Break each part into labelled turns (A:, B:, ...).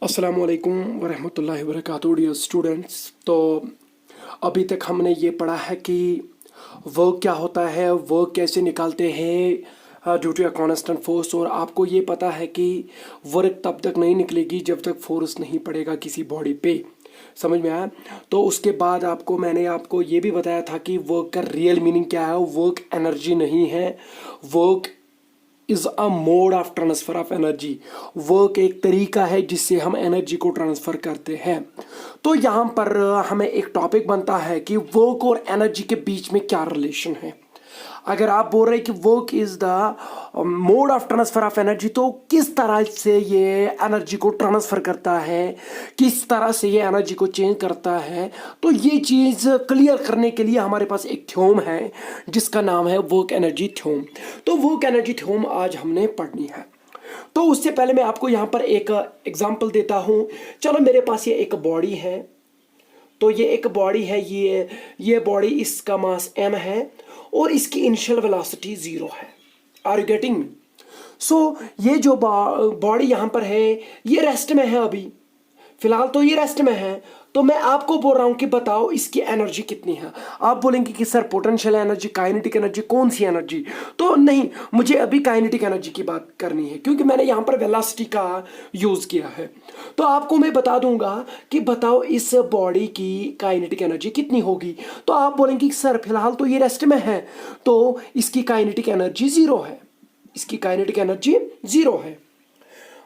A: अस्सलामुअलैकुम वरहमतुल्लाहि वबरकातुहू dear students. तो अभी तक हमने ये पढ़ा है कि वर्क क्या होता है, वर्क कैसे निकालते हैं due to a constant force. और आपको ये पता है कि वर्क तब तक नहीं निकलेगी जब तक फोर्स नहीं पड़ेगा किसी बॉडी पे। समझ में आया? तो उसके बाद मैंने आपको ये भी बताया था कि वर्क का रियल मीनिंग क्या है। वर्क एनर्जी नहीं है, work is a mode of transfer of energy. Work एक तरीका है जिससे हम एनर्जी को ट्रांसफ़र करते हैं। तो यहाँ पर हमें एक टॉपिक बनता है कि वर्क और एनर्जी के बीच में क्या रिलेशन है। अगर आप बोल रहे हैं कि work is the mode of transfer of energy, तो किस तरह से ये एनर्जी को ट्रांसफ़र करता है, किस तरह से ये एनर्जी को चेंज करता है, तो ये चीज़ क्लियर करने के लिए हमारे पास एक थ्योरम है जिसका नाम है वर्क एनर्जी थ्योरम। तो वर्क एनर्जी थ्योरम आज हमने पढ़नी है। तो उससे पहले मैं आपको यहाँ पर एक एग्जाम्पल देता हूँ। चलो, मेरे पास ये एक बॉडी है। तो ये एक बॉडी है, ये बॉडी, इसका मास m है और इसकी इनिशियल वेलोसिटी 0 है। Are you getting me? So ये जो बॉडी यहाँ पर है ये रेस्ट में है। अभी फिलहाल तो ये रेस्ट में है। तो मैं आपको बोल रहा हूँ कि बताओ इसकी एनर्जी कितनी है। आप बोलेंगे कि sir potential energy, kinetic energy, कौन सी एनर्जी? तो नहीं, मुझे अभी काइनेटिक एनर्जी की बात करनी है क्योंकि मैंने यहाँ पर वेलोसिटी का यूज़ किया है। तो आपको मैं बता दूंगा कि बताओ इस बॉडी की काइनेटिक एनर्जी कितनी होगी। तो आप बोलेंगे कि सर फिलहाल तो ये रेस्ट में है तो इसकी काइनेटिक एनर्जी 0 है, इसकी काइनेटिक एनर्जी 0 है।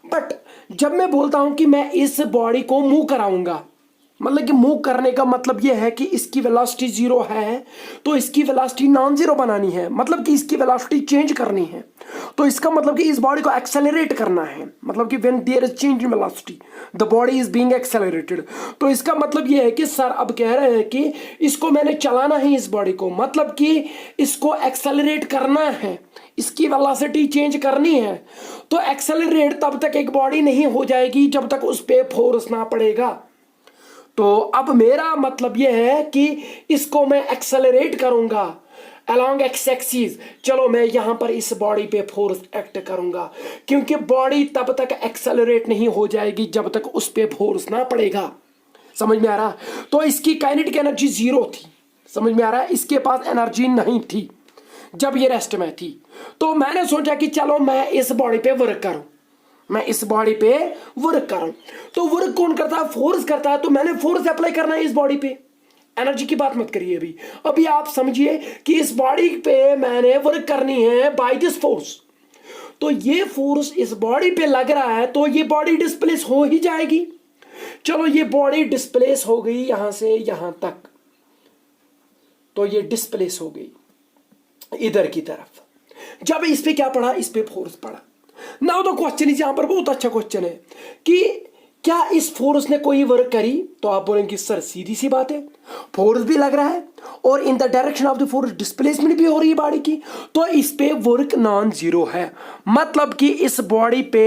A: बट जब मैं बोलता हूं कि मैं इस बॉडी को मूव कराऊंगा, मतलब कि मूव करने का मतलब यह है कि इसकी वेलोसिटी 0 है तो इसकी वेलोसिटी नॉन जीरो बनानी है, मतलब कि इसकी वेलोसिटी चेंज करनी है। तो इसका मतलब कि इस बॉडी को एक्सेलरेट करना है, मतलब कि when there is change in velocity the body is being accelerated. तो इसका मतलब यह है कि सर अब कह रहे हैं कि इसको मैंने चलाना है, इस बॉडी को, मतलब कि इसको एक्सेलरेट करना है, इसकी वेलोसिटी चेंज करनी है। तो एक्सेलरेट तब तक एक बॉडी नहीं हो जाएगी जब तक उस पे फोर्स ना पड़ेगा। तो अब मेरा मतलब यह है कि इसको मैं एक्सेलरेट करूंगा अलोंग एक्स एक्सिस। चलो, मैं यहां पर इस बॉडी पे फोर्स एक्ट करूंगा क्योंकि बॉडी तब तक एक्सेलरेट नहीं हो जाएगी जब तक उस पे फोर्स ना पड़ेगा। समझ में आ रहा? तो इसकी काइनेटिक एनर्जी 0 थी। समझ में आ रहा है? इसके पास एनर्जी नहीं थी जब ये रेस्ट में थी। तो मैंने सोचा कि चलो मैं इस बॉडी पे वर्क करूं, मैं इस बॉडी पे वर्क करूं। तो वर्क कौन करता है? फोर्स करता है। तो मैंने फोर्स अप्लाई करना है इस बॉडी पे। एनर्जी की बात मत करिए अभी। अभी आप समझिए कि इस बॉडी पे मैंने वर्क करनी है बाय दिस फोर्स। तो ये फोर्स इस बॉडी पे लग रहा है तो ये बॉडी डिस्प्लेस हो ही जाएगी। चलो, ये बॉडी डिस्प्लेस हो गई यहां से यहां तक, तो ये डिस्प्लेस हो गई इधर की तरफ। जब इस पे क्या पड़ा? इस पे फोर्स पड़ा। नाउ द क्वेश्चन इज, यहां पर बहुत अच्छा क्वेश्चन है कि क्या इस फोर्स ने कोई वर्क करी? तो आप बोलेंगे सर सीधी सी बात है, फोर्स भी लग रहा है और in the direction of the force displacement भी हो रही है बॉडी की। तो इस पे वर्क नॉन जीरो है, मतलब कि इस बॉडी पे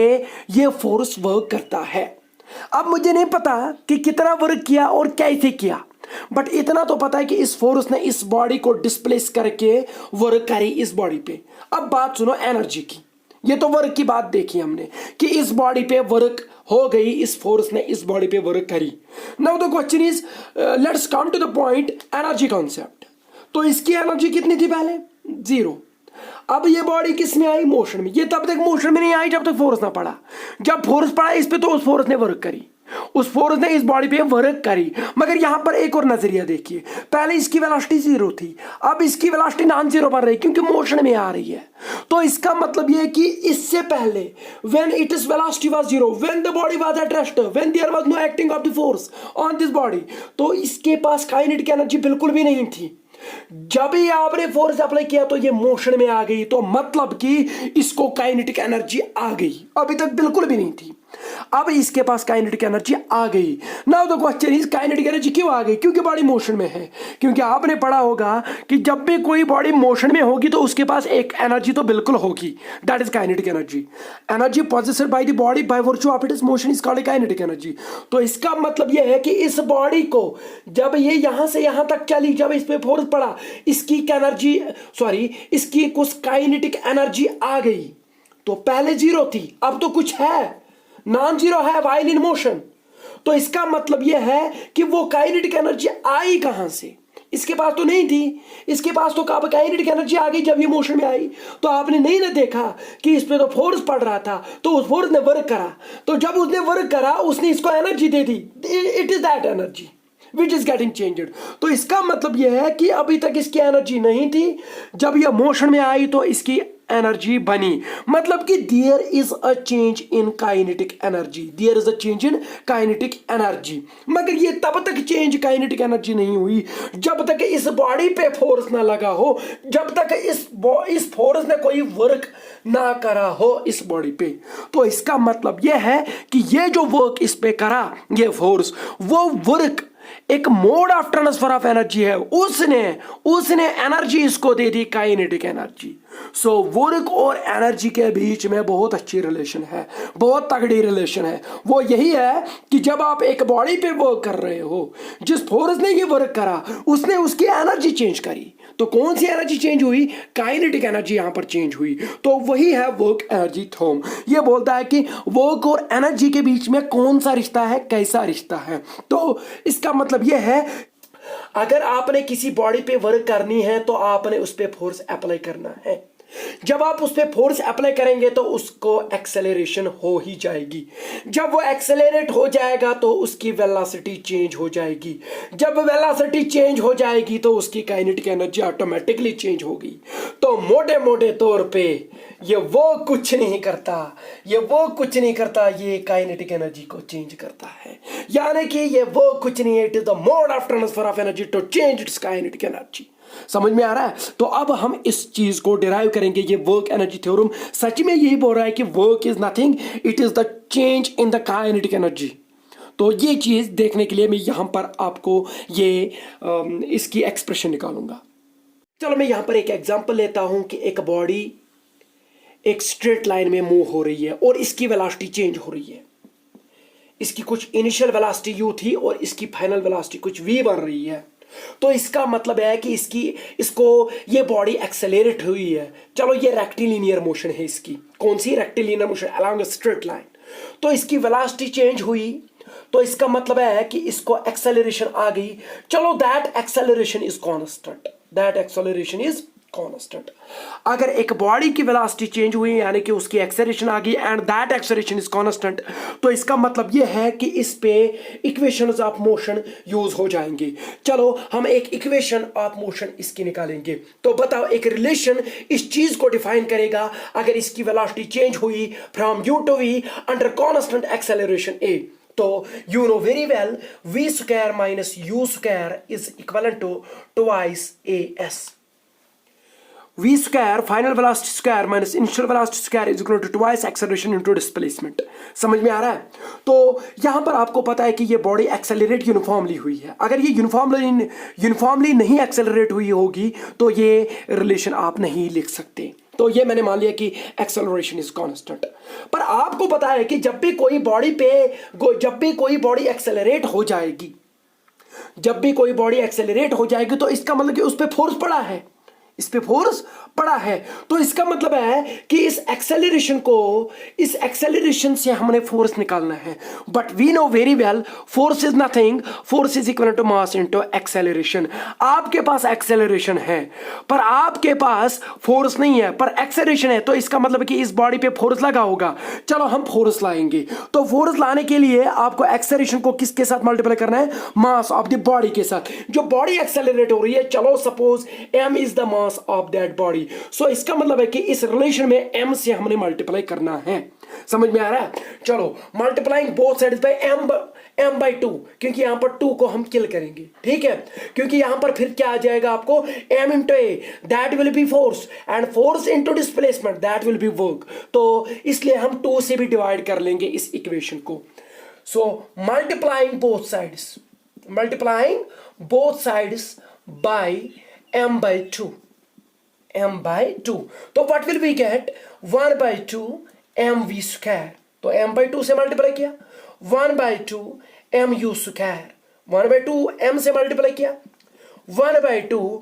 A: ये फोर्स वर्क करता है। अब मुझे नहीं पता कि कितना वर्क किया और कैसे किया, बट इतना तो पता है कि इस फोर्स ने इस बॉडी को डिस्प्लेस करके वर्क करी इस बॉडी पे। अब बात सुनो एनर्जी की। ये तो वर्क की बात देखी हमने कि इस बॉडी पे वर्क हो गई, इस फोर्स ने इस बॉडी पे वर्क करी। Now the question is, let's come to the point energy concept. तो इसकी एनर्जी कितनी थी पहले? 0। अब ये बॉडी किस में आई? मोशन में। ये तब तक मोशन में नहीं आई जब तक फोर्स ना पड़ा। जब फोर्स पड़ा इस पे तो उस फोर्स ने वर्क करी, उस फोर्स ने इस बॉडी पे वर्क करी। मगर यहां पर एक और नजरिया देखिए, पहले इसकी वेलोसिटी 0 थी, अब इसकी वेलोसिटी नॉन जीरो बन रही क्योंकि मोशन में आ रही है। तो इसका मतलब यह है कि इससे पहले when its velocity was 0, when the body was at rest, when there was no acting of the force on this body, तो इसके पास काइनेटिक एनर्जी बिल्कुल भी नहीं थी। जब ही आपने फोर्स अप्लाई किया तो ये मोशन में आ गई, तो मतलब कि इसको काइनेटिक एनर्जी आ गई। अभी तक बिल्कुल भी नहीं थी, अब इसके पास काइनेटिक एनर्जी आ गई। Now the question is, kinetic energy क्यों आ गई? क्योंकि बॉडी मोशन में है। क्योंकि आपने पढ़ा होगा कि जब भी कोई बॉडी मोशन में होगी तो उसके पास एक एनर्जी तो बिल्कुल होगी, that is kinetic energy. Energy possessed by the body by virtue of its motion is called kinetic energy. तो इसका मतलब यह है कि इस बॉडी को जब ये यहां से यहां तक चली, जब इस पे फोर्स पड़ा, इसकी एनर्जी इसकी कुछ काइनेटिक एनर्जी आ गई। तो पहले 0 थी, अब तो कुछ है, नॉन जीरो है व्हाइल इन मोशन। तो इसका मतलब यह है कि वो काइनेटिक एनर्जी आई कहां से, इसके पास तो नहीं थी। इसके पास तो कब काइनेटिक एनर्जी आ गई, जब ये मोशन में आई। तो आपने नहीं ना देखा कि इस पे तो फोर्स पड़ रहा था, तो उस फोर्स ने वर्क करा, तो जब उसने वर्क करा उसने इसको energy they the. It is that energy which is getting changed. तो इसका मतलब यह है कि अभी तक इसकी एनर्जी नहीं थी, जब यह मोशन में आई तो इसकी एनर्जी बनी। मतलब कि there is a change in kinetic energy, there is a change in kinetic energy. मगर ये तब तक चेंज काइनेटिक एनर्जी नहीं हुई जब तक इस बॉडी पे फोर्स ना लगा हो, जब तक इस फोर्स ने कोई वर्क ना करा हो इस बॉडी पे। तो इसका मतलब यह है कि ये जो वर्क इस पे करा, ये फोर्स, वो वर्क एक mode of transfer of energy है। उसने एनर्जी इसको दे दी, काइनेटिक एनर्जी। सो वर्क और एनर्जी के बीच में बहुत अच्छी रिलेशन है, बहुत तगड़ी रिलेशन है। वो यही है कि जब आप एक बॉडी पे वर्क कर रहे हो, जिस फोर्स ने ये वर्क करा उसने उसकी एनर्जी चेंज करी। तो कौन सी एनर्जी चेंज हुई? काइनेटिक एनर्जी यहां पर चेंज हुई। तो वही है वर्क एनर्जी थ्योरम। ये बोलता है कि वर्क और एनर्जी के बीच में कौन सा रिश्ता है, कैसा रिश्ता है। तो इसका मतलब यह है, अगर आपने किसी बॉडी पे वर्क करनी है तो आपने उस पर फोर्स अप्लाई करना है। जब आप उस पर फोर्स अप्लाई करेंगे तो उसको एक्सेलरेशन हो ही जाएगी। जब वो एक्सेलरेट हो जाएगा तो उसकी वेलोसिटी चेंज हो जाएगी। जब वेलोसिटी चेंज हो जाएगी तो उसकी काइनेटिक एनर्जी ऑटोमेटिकली चेंज होगी। तो मोटे मोटे तौर पे ये वो कुछ नहीं करता, ये काइनेटिक एनर्जी को चेंज करता है। यानी कि ये वो कुछ नहीं है, it is the mode of transfer of energy to change its kinetic energy. समझ में आ रहा है? तो अब हम इस चीज को डिराइव करेंगे। ये वर्क एनर्जी थ्योरम सच में यही बोल रहा है कि work is nothing, it is the change in the kinetic energy. तो ये चीज देखने के लिए मैं यहां पर आपको ये इसकी एक्सप्रेशन निकालूंगा। चलो मैं यहां पर एक एग्जांपल लेता हूं कि एक बॉडी एक स्ट्रेट लाइन में मूव हो रही है और इसकी वेलोसिटी चेंज हो रही है। इसकी कुछ इनिशियल वेलोसिटी u थी और इसकी फाइनल वेलोसिटी कुछ v बन रही है। तो इसका मतलब है कि इसको ये बॉडी एक्सेलरेट हुई है। चलो ये रेक्टिलिनियर मोशन है इसकी। कौन सी? Rectilinear motion along a straight line. तो इसकी वेलोसिटी चेंज हुई, तो इसका मतलब है कि इसको एक्सेलरेशन आ गई। चलो दैट एक्सेलरेशन इज कांस्टेंट। अगर एक बॉडी की वेलोसिटी चेंज हुई यानी कि उसकी एक्सेलरेशन आ गई and that acceleration is constant, तो इसका मतलब यह है कि इस पे इक्वेशंस ऑफ मोशन यूज हो जाएंगे। चलो हम एक इक्वेशन ऑफ मोशन इसकी निकालेंगे। तो बताओ, एक रिलेशन इस चीज को डिफाइन करेगा अगर इसकी वेलोसिटी चेंज हुई from u to v under constant acceleration a। तो you know very well v square minus u square is equivalent to twice as। v square final velocity square minus initial velocity square is equal to twice acceleration into displacement. समझ में आ रहा है? तो यहां पर आपको पता है कि ये बॉडी एक्सेलरेट यूनिफॉर्मली हुई है। अगर ये यूनिफॉर्मली नहीं एक्सेलरेट हुई होगी तो ये रिलेशन आप नहीं लिख सकते। तो ये मैंने मान लिया कि एक्सेलरेशन इज कांस्टेंट। पर आपको पता है कि जब भी कोई बॉडी एक्सेलरेट हो जाएगी, तो इसका मतलब कि उस पर फोर्स पड़ा है, तो इसका मतलब है कि इस एक्सेलरेशन से हमने फोर्स निकालना है। But we know very well force is nothing, force is equal to mass into acceleration. आपके पास एक्सेलरेशन है पर आपके पास फोर्स नहीं है, पर एक्सेलरेशन है। तो इसका मतलब कि इस बॉडी पे फोर्स लगा होगा। चलो हम फोर्स लाएंगे। तो फोर्स लाने के लिए आपको एक्सेलरेशन को किसके साथ मल्टीप्लाई करना है? मास ऑफ द बॉडी के साथ। जो बॉडी एक्सेलरेट हो रही है, चलो suppose m is the mass of that body. So इसका मतलब है कि इस रिलेशन में m से हमने मल्टीप्लाई करना है। समझ में आ रहा है? चलो multiplying both sides by m by 2, क्योंकि यहां पर 2 को हम किल करेंगे। ठीक है, क्योंकि यहां पर फिर क्या आ जाएगा आपको? m into a that will be force and force into displacement that will be work। तो इसलिए हम 2 से भी डिवाइड कर लेंगे इस इक्वेशन को। So multiplying both sides by m by 2। तो what will we get? 1 by 2 mv square। तो m by 2 से मल्टीप्लाई किया, 1 by 2 mu square, 1 by 2 m से मल्टीप्लाई किया, 1 by 2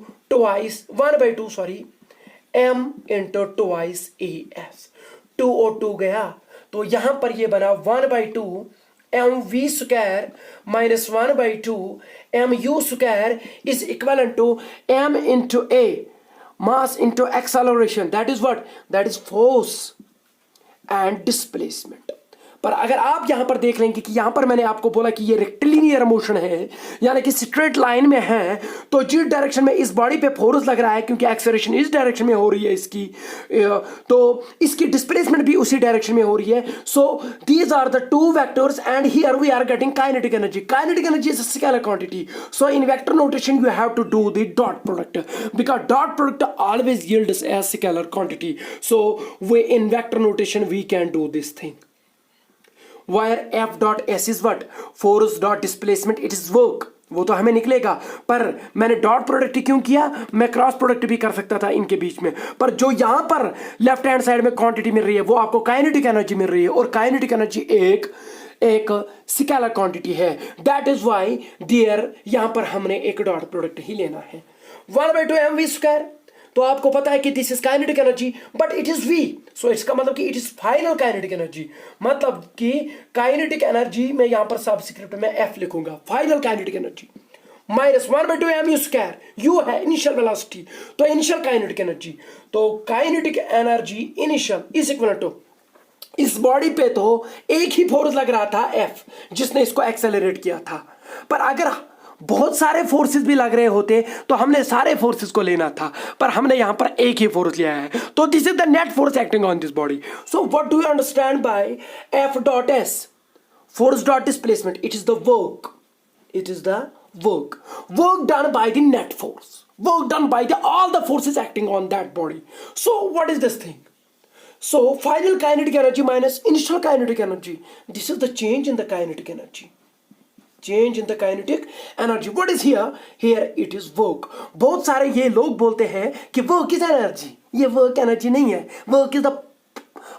A: m into twice as। 2 और 2 गया तो यहां पर ये बना 1/2 mv square minus 1/2 mu square is equal to m into a mass into acceleration, that is what, that is force and displacement. पर अगर आप यहां पर देख लेंगे कि यहां पर मैंने आपको बोला कि ये रेक्टिलिनियर मोशन है यानी कि स्ट्रेट लाइन में है, तो जिस डायरेक्शन में इस बॉडी पे फोर्स लग रहा है क्योंकि एक्सेलरेशन इस डायरेक्शन में हो रही है इसकी, तो इसकी डिस्प्लेसमेंट भी उसी डायरेक्शन में हो रही है. So these are the two vectors and here we are getting kinetic energy. Kinetic energy is a scalar quantity. So in vector notation you have to do the dot product because dot product always yields as scalar quantity. So we in vector notation we can do this thing. Where F dot S is what? Force dot displacement, it is work. वो तो हमें निकलेगा, पर मैंने dot product क्यों किया? मैं cross product भी कर सकता था इनके बीच में, पर जो यहां पर लेफ्ट हैंड साइड में क्वांटिटी मिल रही है वो आपको काइनेटिक एनर्जी मिल रही है, और काइनेटिक एनर्जी एक स्केलर क्वांटिटी है. दैट इज वाई डियर यहां पर हमने एक डॉट प्रोडक्ट ही लेना है. 1/2 mv स्क्वायर, तो आपको पता है कि this is kinetic energy but it is v. सो इसका मतलब कि it is final kinetic energy, मतलब कि काइनेटिक एनर्जी में यहां पर सबस्क्रिप्ट में f लिखूंगा, final kinetic energy minus 1/2 mu square. u है इनिशियल वेलोसिटी, तो इनिशियल काइनेटिक एनर्जी, तो kinetic energy initial is equal to, इस बॉडी पे तो एक ही फोर्स लग रहा था f जिसने इसको एक्सेलरेट किया था, पर अगर बहुत सारे फोर्सेस भी लग रहे होते तो हमने सारे फोर्सेस को लेना था, पर हमने यहां पर एक ही फोर्स लिया है. तो this is the net force acting on this body. So what do you understand by F dot S? Force dot displacement, it is the work, it is the work done by the net force, work done by all the forces acting on that body. So what is this thing? So final kinetic energy minus initial kinetic energy, this is the change in the kinetic energy. Change in the kinetic energy. What is here? Here it is work. बहुत सारे ये लोग बोलते हैं कि work is energy. ये work energy नहीं है. Work is the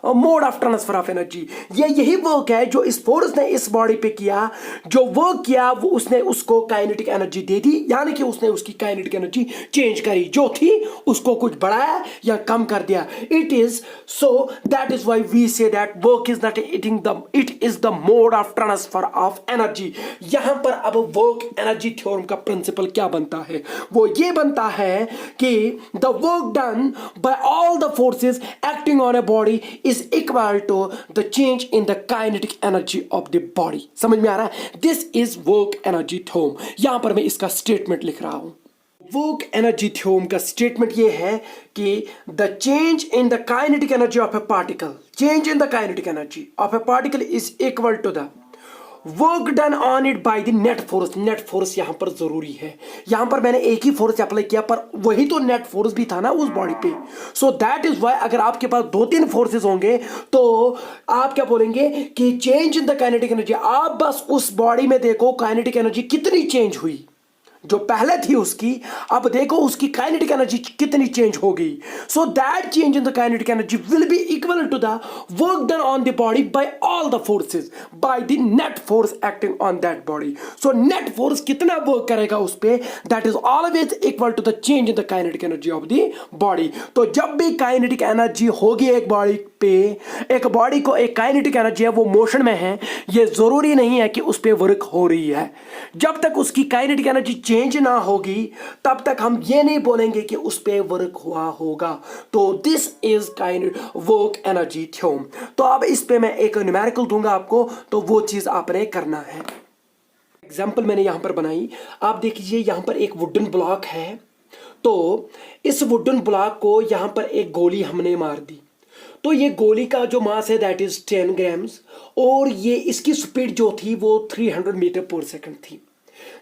A: mode of transfer of energy. ये यही वर्क है जो इस फोर्स ने इस बॉडी पे किया, जो वर्क किया वो उसने उसको काइनेटिक एनर्जी दे दी, यानी कि उसने उसकी काइनेटिक एनर्जी चेंज करी, जो थी उसको कुछ बढ़ाया या कम कर दिया. It is so that is why we say that work is not eating the, it is the mode of transfer of energy. यहां पर अब वर्क एनर्जी थ्योरम का प्रिंसिपल क्या बनता है? वो ये बनता है कि the work done by all the forces acting on a body is equal to the change in the kinetic energy of the body. समझ में आ रहा है? This is work energy theorem. यहां पर मैं इसका स्टेटमेंट लिख रहा हूं. वर्क एनर्जी थ्योरम का स्टेटमेंट ये है कि the change in the kinetic energy of a particle, change in the kinetic energy of a particle is equal to the work done on it by the net force. Net force यहां पर जरूरी है. यहां पर मैंने एक ही force apply किया, पर वही तो नेट फोर्स भी था ना उस बॉडी पे. सो दैट इज व्हाई अगर आपके पास 2-3 फोर्सेस होंगे तो आप क्या बोलेंगे कि change in the kinetic energy. आप बस उस बॉडी में देखो काइनेटिक एनर्जी कितनी चेंज हुई, जो पहले थी उसकी, अब देखो उसकी काइनेटिक एनर्जी कितनी चेंज हो गई. So that change in the kinetic energy will be equal to the work done on the body by all the forces, by the net force acting on that body. So net force कितना work करेगा उस पे, that is always equal to the change in the kinetic energy of the body. तो जब भी kinetic energy होगी एक body पे, एक बॉडी को एक काइनेटिक एनर्जी है वो मोशन में है, ये जरूरी नहीं है कि उस पे वर्क हो रही है. जब तक उसकी काइनेटिक एनर्जी चेंज ना होगी तब तक हम ये नहीं बोलेंगे कि उस पे वर्क हुआ होगा. तो this is kind work energy theorem. तो अब इस पे मैं एक न्यूमेरिकल दूंगा आपको, तो वो चीज आपने करना है. एग्जांपल मैंने यहां पर बनाई, आप देखिए यहां पर एक वुडन ब्लॉक है, तो इस वुडन ब्लॉक को यहां पर एक गोली हमने मार दी. तो ये गोली का जो मास है दैट इज 10 ग्राम्स, और ये इसकी स्पीड जो थी वो 300 मीटर पर सेकंड थी.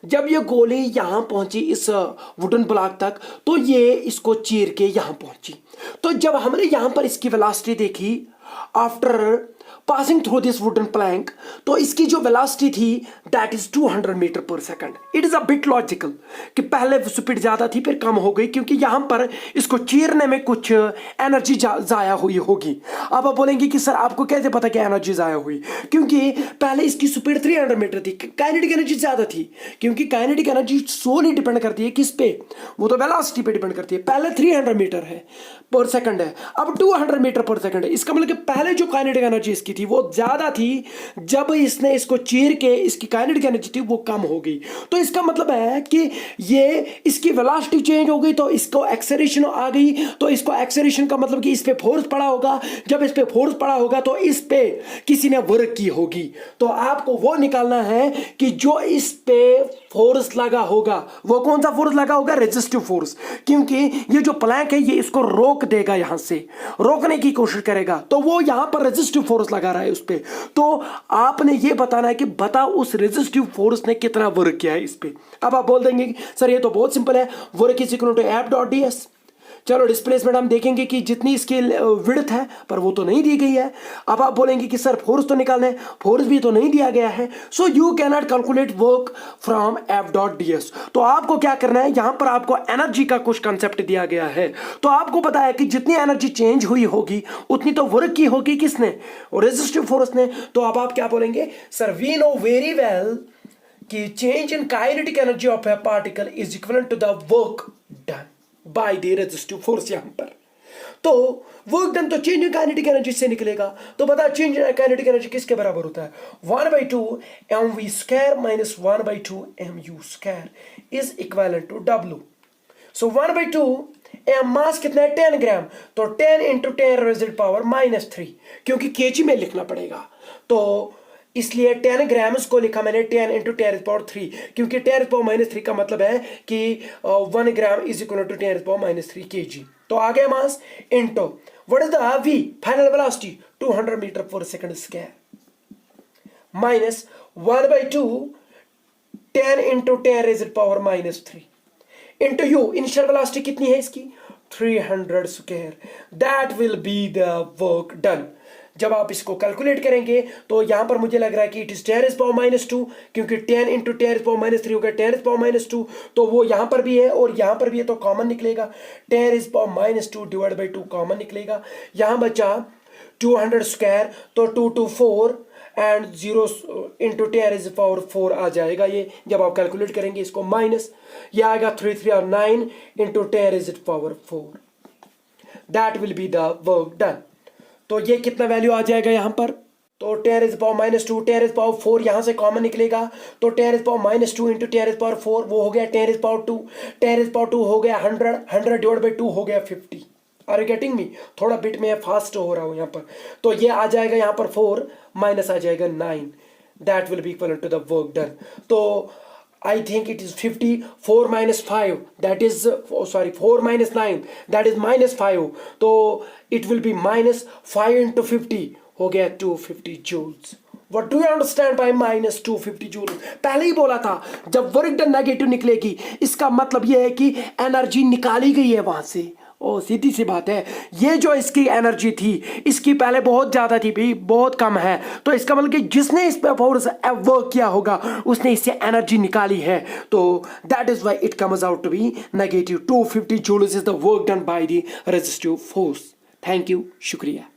A: जब ये गोली यहां पहुंची इस वुडन ब्लॉक तक, तो ये इसको चीर के यहां पहुंची. तो जब हमने यहां पर इसकी वेलोसिटी देखी after passing through this wooden plank, तो इसकी जो वेलोसिटी थी that is 200 metre per second. It is a bit logical कि पहले स्पीड ज्यादा थी फिर कम हो गई, क्योंकि यहां पर इसको चीरने में कुछ एनर्जी जाया हुई होगी. अब आप बोलेंगे कि सर आपको कैसे पता कि एनर्जी जाया हुई? क्योंकि पहले इसकी स्पीड 300 मीटर थी, काइनेटिक एनर्जी ज्यादा थी, क्योंकि काइनेटिक एनर्जी सोली डिपेंड करती है किस पे, वो तो वेलोसिटी पे डिपेंड करती है. पहले 300 मीटर है पर सेकंड है, अब 200 मीटर पर सेकंड है. इसका मतलब कि पहले जो काइनेटिक एनर्जी इसकी थी वो ज़्यादा थी, जब इसने इसको चीर के इसकी काइनेटिक एनर्जी थी वो कम हो गई। तो इसका मतलब है कि ये इसकी वेलोसिटी चेंज हो गई तो इसको एक्सेलरेशन आ गई, तो इसको एक्सेलरेशन का मतलब कि इस पे फोर्स पड़ा होगा, जब इस पे फोर्स पड़ा होगा तो इस पे किसी ने वर्क की होगी। तो आपको वो निकालना है कि जो इस पे फोर्स लगा होगा वो कौन सा फोर्स लगा होगा, रेजिस्टिव फोर्स, क्योंकि ये जो प्लैंक है ये इसको रोक देगा, यहां से रोकने की कोशिश करेगा, तो वो यहां पर रेजिस्टिव फोर्स लगा रहा है उस पे। तो आपने ये बताना है कि बता उस रेजिस्टिव फोर्स ने कितना वर्क किया है इस पे। अब आप बोल देंगे सर ये तो बहुत सिंपल है, work is equal to F dot d s. चलो डिस्प्लेसमेंट हम देखेंगे कि जितनी इसकी विड्थ है, पर वो तो नहीं दी गई है। अब आप बोलेंगे कि सर फोर्स तो निकालना है, फोर्स भी तो नहीं दिया गया है, so you can not calculate work from F dot d S. तो आपको क्या करना है, यहां पर आपको एनर्जी का कुछ कंसेप्ट दिया गया है, तो आपको पता है कि जितनी एनर्जी चेंज हुई होगी उतनी तो वर्क की होगी किसने, रेजिस्टिव फोर्स ने। तो अब आप क्या बोलेंगे, sir we know very well कि change in kinetic energy of a particle is equal to the work done by the resistive force. यहां पर तो वर्क डन तो चेंज इन काइनेटिक एनर्जी से निकलेगा। तो बता चेंज इन काइनेटिक एनर्जी किसके बराबर होता है, 1/2 mv² minus 1/2 mu square is equivalent to W। So 1/2 m mass कितना है 10 ग्राम, तो 10 इंटू 10 रेज़ पावर -3, क्योंकि केजी में लिखना पड़ेगा तो इसलिए 10 ग्राम्स को लिखा मैंने 10 इंटू 10⁻3, क्योंकि 10⁻³ का मतलब है कि 1 gram is equal to 10⁻³ kg। तो आ गया mass into what is the v final velocity 200 metre per second square minus 1/2 10 into 10 raise power -3 into u initial velocity कितनी है इसकी 300 square, that will be the work done. जब आप इसको calculate करेंगे तो यहां पर मुझे लग रहा है कि इट इज 10⁻², क्योंकि 10 इंटू 10⁻³ हो गया 10⁻², तो वो यहां पर भी है और यहां पर भी है, तो कॉमन निकलेगा 10⁻² डिवाइड बाई 2 कॉमन निकलेगा। यहां बचा 200 स्क्वायर, तो 2 to 4 एंड 0 इंटू 10⁻⁴ आ जाएगा ये। जब आप कैलकुलेट करेंगे इसको माइनस, ये आएगा 3 3 और 9 into 10⁻⁴, that will be the work done. तो ये कितना वैल्यू आ जाएगा यहां पर, तो 10⁻², 10⁻⁴ यहां से कॉमन निकलेगा, तो 10⁻² इंटू 10⁻⁴ वो हो गया 10⁻², 10⁻² हो गया 100, 100 डिवाइड बाई 2 हो गया 50। आर यू गेटिंग मी, थोड़ा बिट में फास्ट हो रहा हूं यहां पर। तो ये आ जाएगा यहां पर 4 माइनस आ जाएगा 9, that will be equal to the work done. तो I think it is 50, 4 minus 5 that is 4 minus 9 that is -5, तो it will be -5 into 50 हो गया 250 joules। What do you understand by -250 joules? पहले ही बोला था जब वर्क डन नेगेटिव निकलेगी इसका मतलब यह है कि एनर्जी निकाली गई है वहां से। ओ सीधी सी बात है, ये जो इसकी एनर्जी थी इसकी पहले बहुत ज़्यादा थी भी, बहुत कम है, तो इसका मतलब कि जिसने इस पे फोर्स वर्क किया होगा उसने इससे एनर्जी निकाली है, तो that is why it comes out to be -250 joules is the work done by the resistive force. Thank you, शुक्रिया।